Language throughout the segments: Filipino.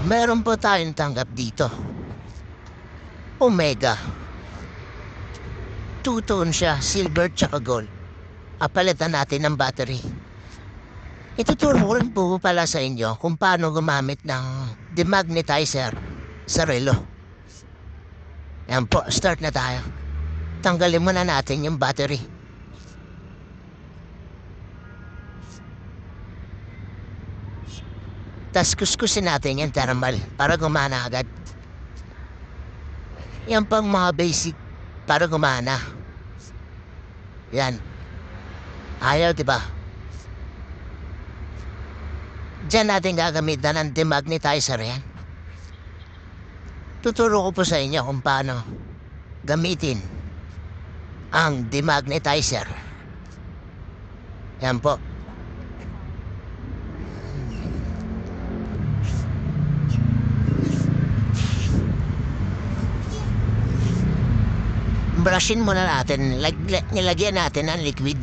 Meron po tayong tanggap dito. Omega. Two-tone siya, silver tsaka gold. Apalitan natin ng battery. Ituturo ko rin po pala sa inyo kung paano gumamit ng demagnetizer sa relo. Yan po, start na tayo. Tanggalin muna natin yung battery. Tas kuskusin natin yung thermal para gumana agad. Yan pang mga basic para gumana. Yan. Ayaw, diba? Diyan natin gagamitan ng demagnetizer yan. Tuturo ko po sa inyo kung paano gamitin ang demagnetizer. Yan po. Brushin muna natin, nilagyan natin ng liquid.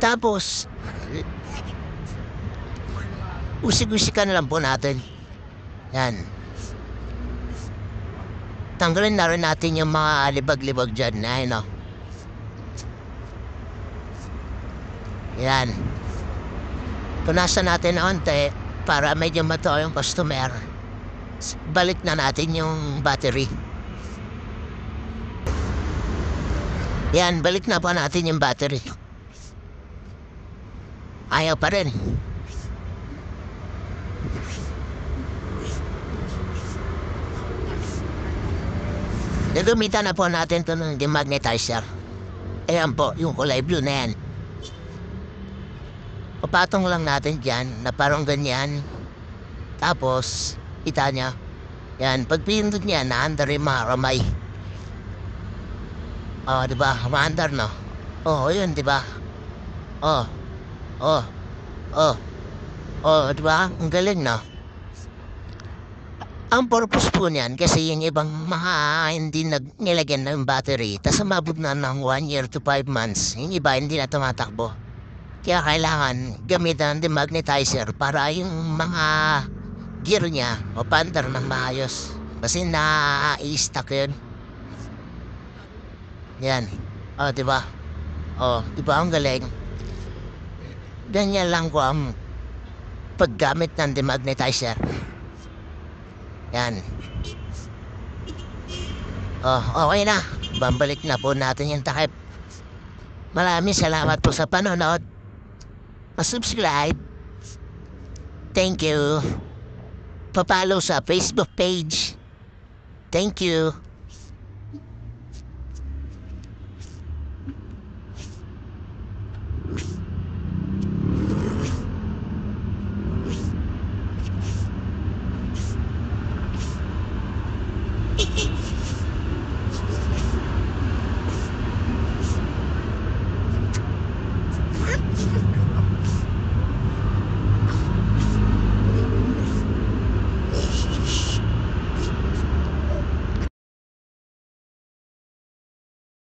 Tapos, usig-usikan na lang po natin. Yan. Tanggalin na rin natin yung mga libag-libag dyan. Ayun o. Yan. Punasan natin na onte para medyo matuwa yung customer. Balik na natin yung battery. Yan, balik na po natin yung battery. Ayaw pa rin. Gagamitan na po natin ito ng demagnetizer. Ayan po, yung kulay blue na yan. Papatong lang natin dyan na parang ganyan. Tapos, kita niya. Yan, pag pinindot niya, naandar yung mga ramay. Oh, diba? Maandar, no? Oh, yun, diba? Oh. Oh. Oh. Oh, diba? Ang galing, no? Ang purpose po niyan, kasi yung ibang mga hindi nilagyan ng battery, tas umabot na ng 1 year to 5 months, yung iba hindi na tumatakbo. Kaya kailangan gamitan ng demagnetizer para yung mga gear niya o pandar ng maayos. Kasi na-i-stuck yun. Yan. O, diba? O, diba ang galing? Ganyan lang ko ang paggamit ng demagnetizer. Yan. O, okay na. Bambalik na po natin yung takip. Maraming salamat po sa panonood. Subscribe. Thank you. Pa-follow sa Facebook page. Thank you.